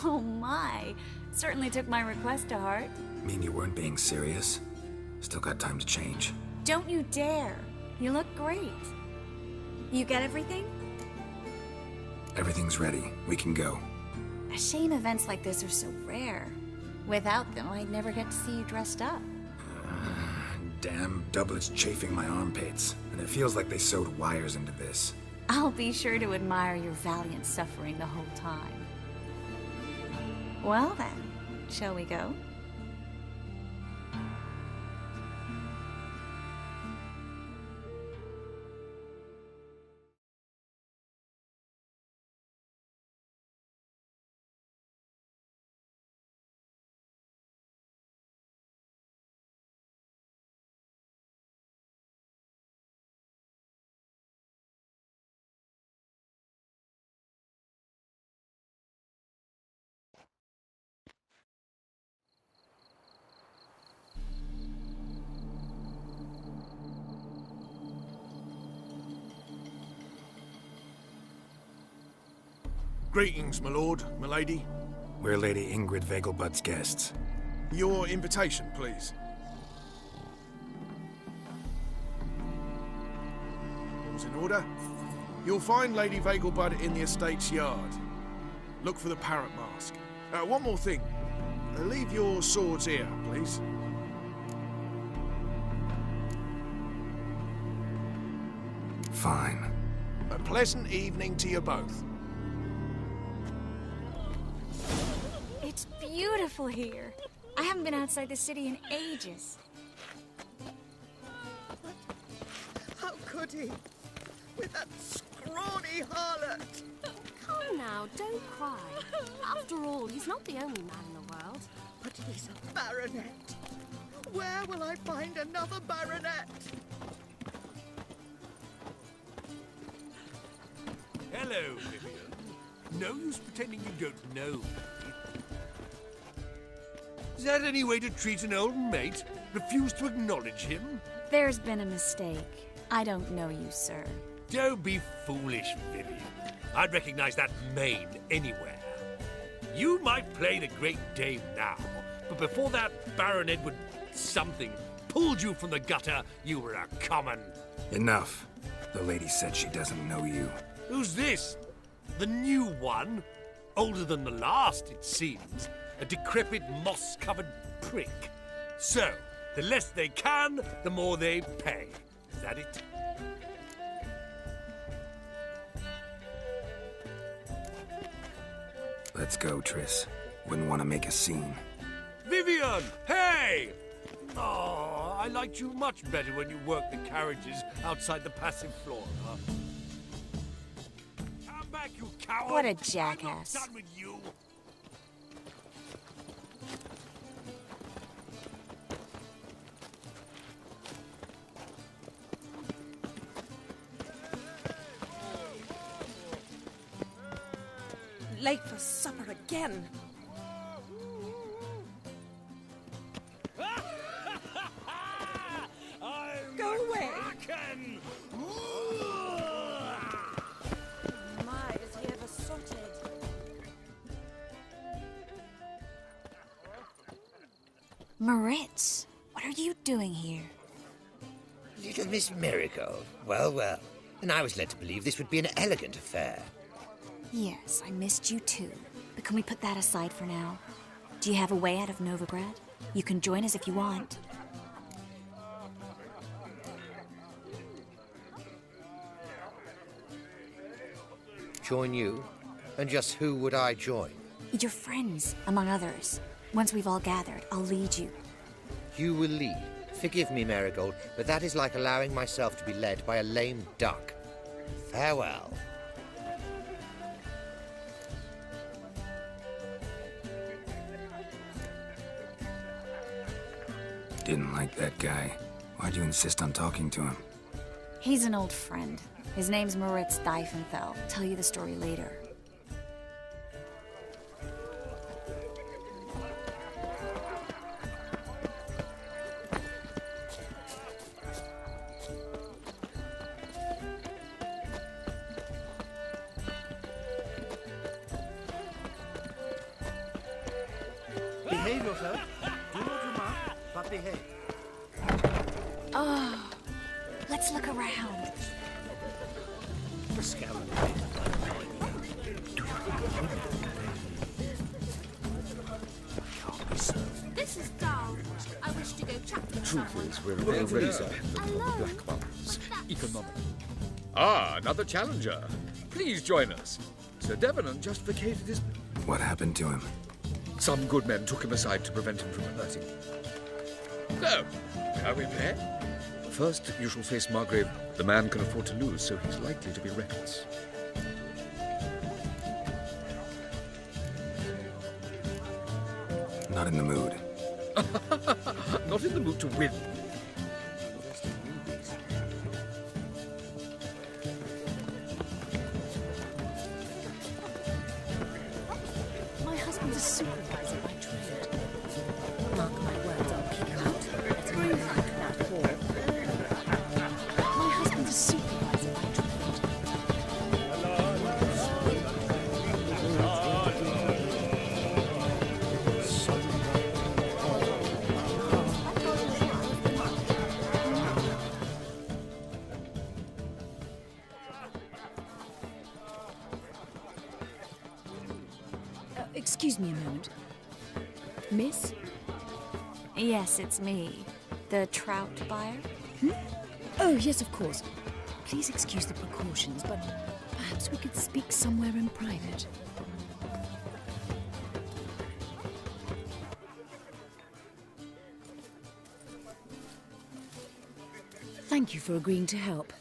Oh my. Certainly took my request to heart. Mean you weren't being serious? Still got time to change. Don't you dare. You look great. You get everything? Everything's ready. We can go. A shame events like this are so rare. Without them, I'd never get to see you dressed up. Damn doublets chafing my armpits, and it feels like they sewed wires into this. I'll be sure to admire your valiant suffering the whole time. Well then, shall we go? Greetings, my lord, my lady. We're Lady Ingrid Vegelbud's guests. Your invitation, please. All's in order. You'll find Lady Vegelbud in the estate's yard. Look for the parrot mask. One more thing. Leave your swords here, please. Fine. A pleasant evening to you both. It's beautiful here. I haven't been outside the city in ages. How could he? With that scrawny harlot! Come now, don't cry. After all, he's not the only man in the world. But he's a baronet. Where will I find another baronet? Hello, Vivian. No use pretending you don't know me. Is that any way to treat an old mate? Refuse to acknowledge him? There's been a mistake. I don't know you, sir. Don't be foolish, Vivian. I'd recognize that mane anywhere. You might play the great dame now, but before that Baron Edward something pulled you from the gutter, you were a common... Enough. The lady said she doesn't know you. Who's this? The new one? Older than the last, it seems. A decrepit, moss-covered prick. So, the less they can, the more they pay. Is that it? Let's go, Triss. Wouldn't want to make a scene. Vivian! Hey! Oh, I liked you much better when you worked the carriages outside the passive floor, huh? Come back, you coward! What a jackass. I'm not done with you! Late for supper again. Go away! My, is he ever sorted? Moritz, what are you doing here? Little Miss Miracle. Well, well. And I was led to believe this would be an elegant affair. Yes, I missed you too. But can we put that aside for now? Do you have a way out of Novigrad? You can join us if you want. Join you? And just who would I join? Your friends, among others. Once we've all gathered, I'll lead you. You will lead. Forgive me, Marigold, but that is like allowing myself to be led by a lame duck. Farewell. Didn't like that guy. Why'd you insist on talking to him? He's an old friend. His name's Moritz Diefenfeld. I'll tell you the story later. Behave yourself. Do what you must, but behave. Oh, let's look around. This is dull. I wish to go chat with Truth someone. is, we're a real razor handle on the black markets. Economic. Ah, another challenger. Please join us. Sir Devenant just vacated his... What happened to him? Some good men took him aside to prevent him from hurting. So, shall we play? First, you shall face Margrave. The man can afford to lose, so he's likely to be reckless. Not in the mood. Not in the mood to win. My husband's a supervisor by trade. Mark my words, I'll kick out. It's a really that hall. My husband's a supervisor by trade. Excuse me a moment. Miss? Yes, it's me. The trout buyer? Oh, yes, of course. Please excuse the precautions, but perhaps we could speak somewhere in private. Thank you for agreeing to help.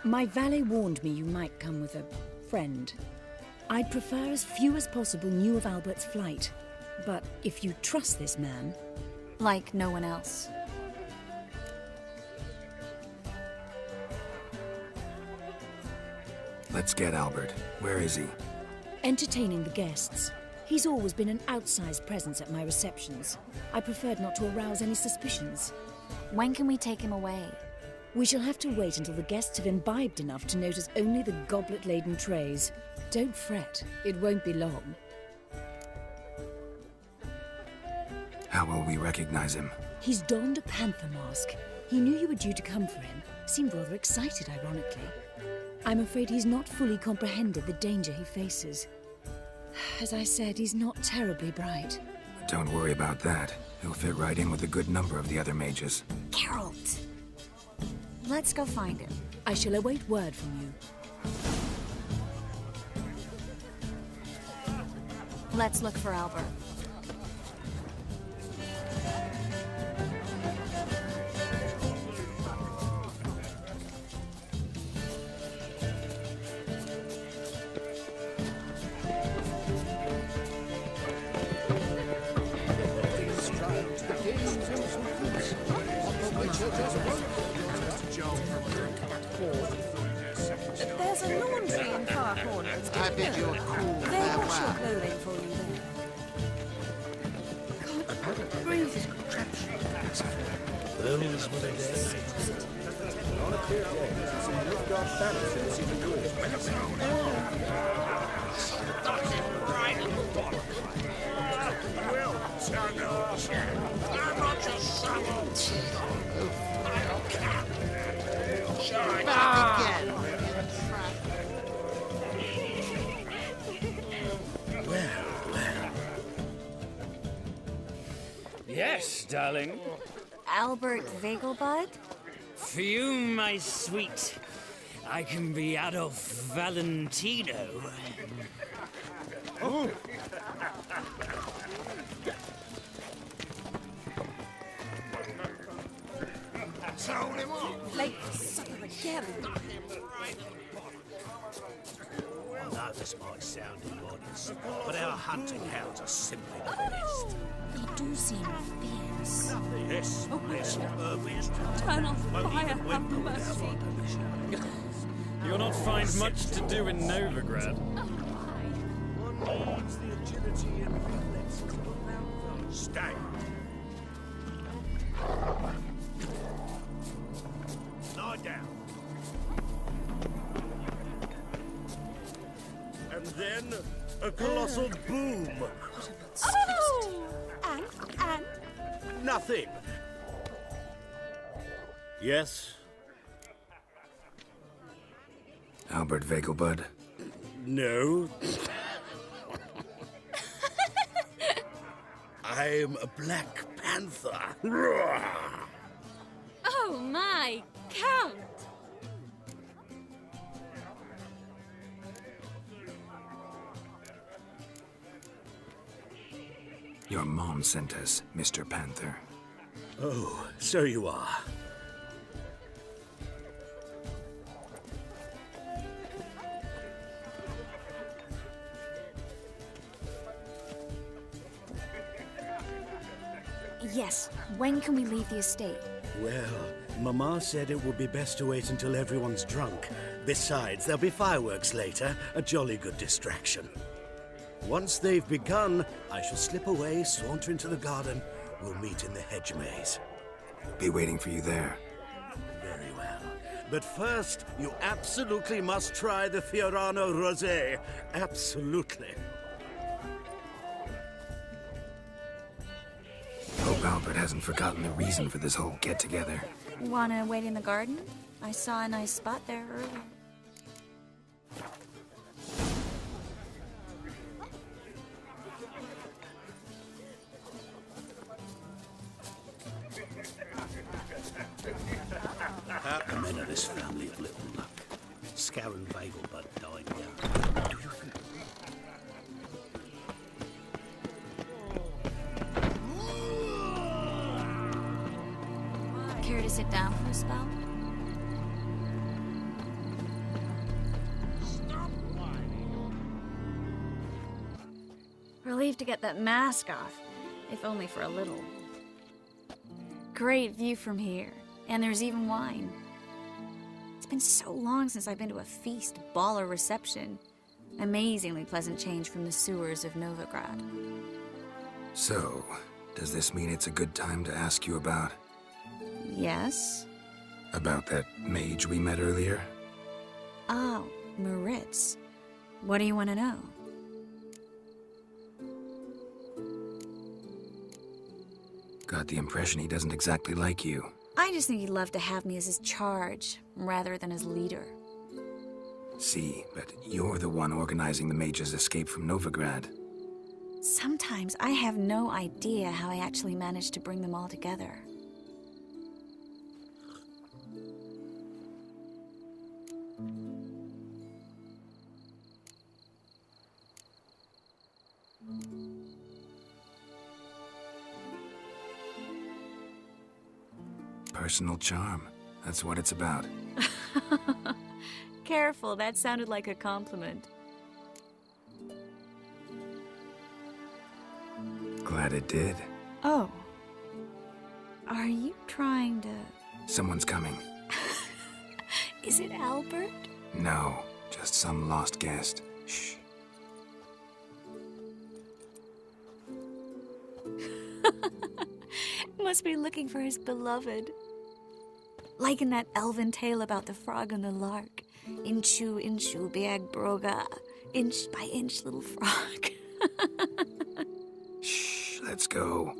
My valet warned me you might come with a friend. I'd prefer as few as possible knew of Albert's flight. But if you trust this man... Like no one else. Let's get Albert. Where is he? Entertaining the guests. He's always been an outsized presence at my receptions. I preferred not to arouse any suspicions. When can we take him away? We shall have to wait until the guests have imbibed enough to notice only the goblet-laden trays. Don't fret, it won't be long. How will we recognize him? He's donned a panther mask. He knew you were due to come for him. Seemed rather excited, ironically. I'm afraid he's not fully comprehended the danger he faces. As I said, he's not terribly bright. Don't worry about that. He'll fit right in with a good number of the other mages. Geralt! Let's go find him. I shall await word from you. Let's look for Albert. There's a laundry in far corners. I bid you a cool They wash your farewell. clothing for you there. God, breathe. Those were the days. On a clear day, some lifeguard banners in the city Again. Yes, darling. Albert Vegelbud? For you, my sweet, I can be Adolf Valentino. Oh. Late supper again. I know this might sound immodest, but our hunting hounds are simply the best. They do seem fierce. Yes, yes, Turn off fire, have mercy. You'll not find much to do in Novigrad. Stay. Lie down. And then a colossal boom. Oh! And nothing. Yes? Albert Vegelbud. No. I'm a Black Panther. Oh my, Count! Your mom sent us, Mr. Panther. Oh, so you are. Yes, when can we leave the estate? Well, Mama said it would be best to wait until everyone's drunk. Besides, there'll be fireworks later, a jolly good distraction. Once they've begun, I shall slip away, saunter into the garden. We'll meet in the hedge maze. Be waiting for you there. Very well. But first, you absolutely must try the Fiorano Rosé. Absolutely. Hope Albert hasn't forgotten the reason for this whole get-together. Wanna wait in the garden? I saw a nice spot there earlier. The men of this family have little luck. Scarron Vegelbud died young. Do you think... Care to sit down for a spell? Relieved to get that mask off, if only for a little. Great view from here, and there's even wine. It's been so long since I've been to a feast, ball, or reception. Amazingly pleasant change from the sewers of Novigrad. So, does this mean it's a good time to ask you about... Yes? About that mage we met earlier? Oh, Moritz. What do you want to know? Got the impression he doesn't exactly like you. I just think he'd love to have me as his charge, rather than his leader. See, but you're the one organizing the mage's escape from Novigrad. Sometimes I have no idea how I actually managed to bring them all together. Personal charm. That's what it's about. Careful, that sounded like a compliment. Glad it did. Oh. Are you trying to... Someone's coming. Is it Albert? No, just some lost guest. Shh. Must be looking for his beloved. Like in that elven tale about the frog and the lark. Inchu, inchu, biag broga. Inch by inch, little frog. Shh, let's go.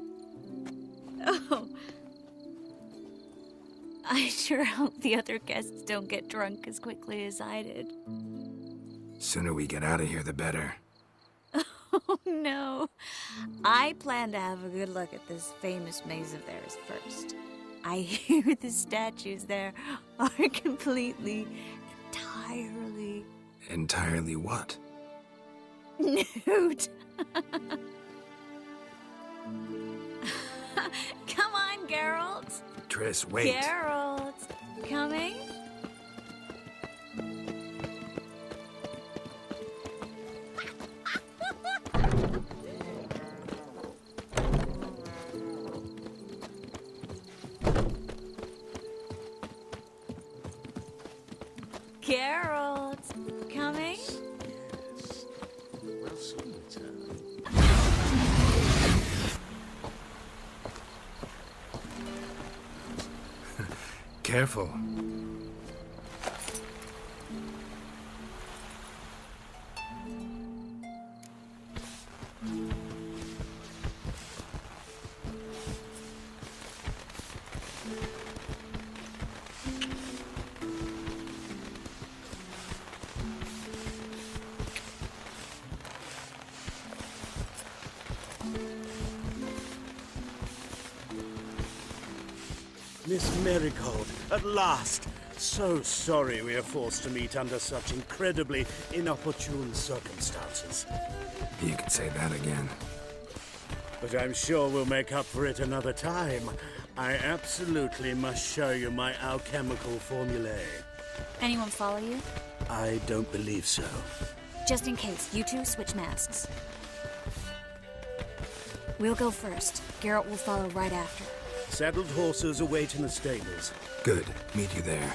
Oh. I sure hope the other guests don't get drunk as quickly as I did. Sooner we get out of here, the better. Oh, no. I plan to have a good look at this famous maze of theirs first. I hear the statues there are completely, entirely... Entirely what? Nude. Come on, Geralt. Triss, wait. Geralt, coming? Geralt, coming? We'll soon return. Careful. Miss Marigold, at last! So sorry we are forced to meet under such incredibly inopportune circumstances. You could say that again. But I'm sure we'll make up for it another time. I absolutely must show you my alchemical formulae. Anyone follow you? I don't believe so. Just in case, you two switch masks. We'll go first. Garrett will follow right after. Saddled horses await in the stables. Good. Meet you there.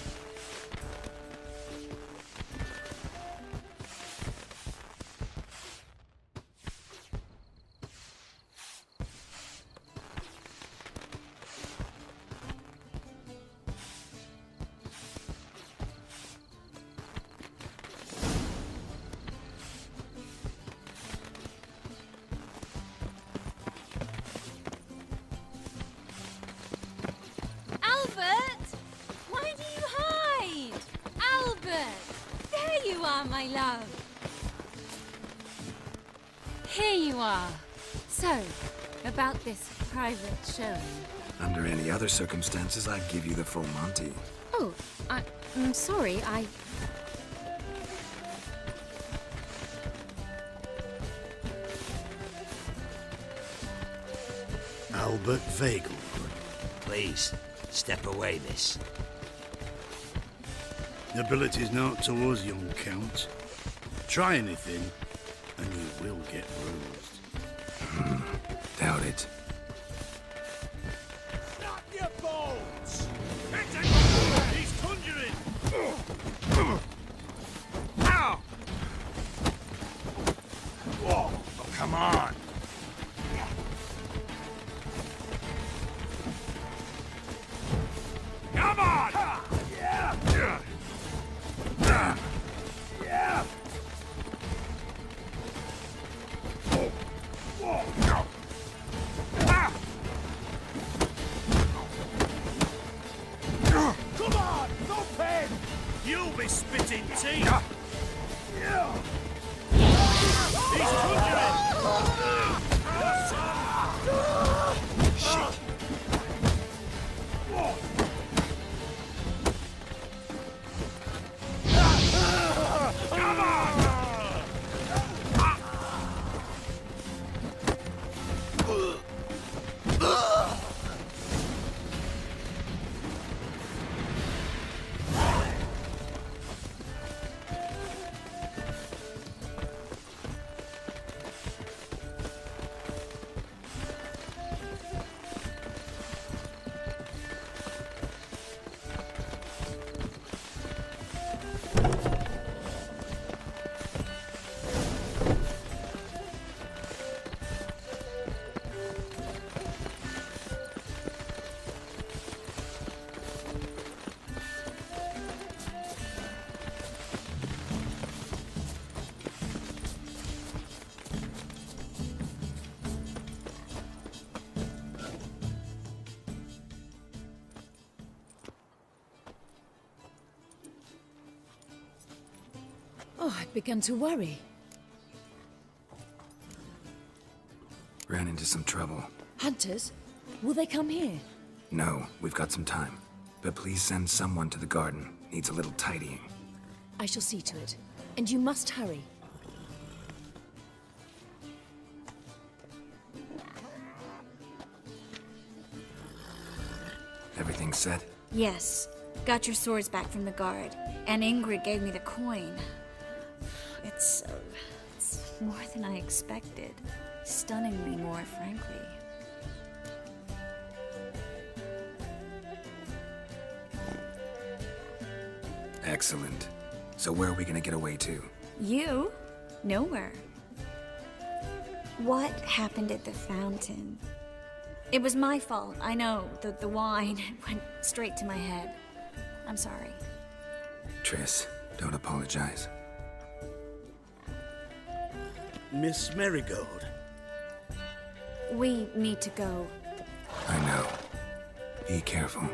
My love. Here you are. So, about this private showing. Under any other circumstances, I'd give you the full Monty. Oh, I'm sorry, Albert Vegelbud. Please, step away, miss. Nobility's not towards young Count. Try anything, and you will get bruised. Doubt it. Stop your bones! He's conjuring! Ow! Whoa! Oh, come on! Come on! Yeah! Yeah! Yeah! Whoa! Whoa! No! Ah! Come on! No pain! You'll be spitting teeth! Yeah! He's conjuring! Shit! Whoa! Come on! Oh, I'd begun to worry. Ran into some trouble. Hunters? Will they come here? No, we've got some time. But please send someone to the garden. Needs a little tidying. I shall see to it. And you must hurry. Everything set? Yes. Got your swords back from the guard. And Ingrid gave me the coin. It's more than I expected. Stunningly more, frankly. Excellent. So where are we gonna get away to? You? Nowhere. What happened at the fountain? It was my fault, I know. The wine went straight to my head. I'm sorry. Triss, don't apologize. Miss Marigold. We need to go. I know. Be careful.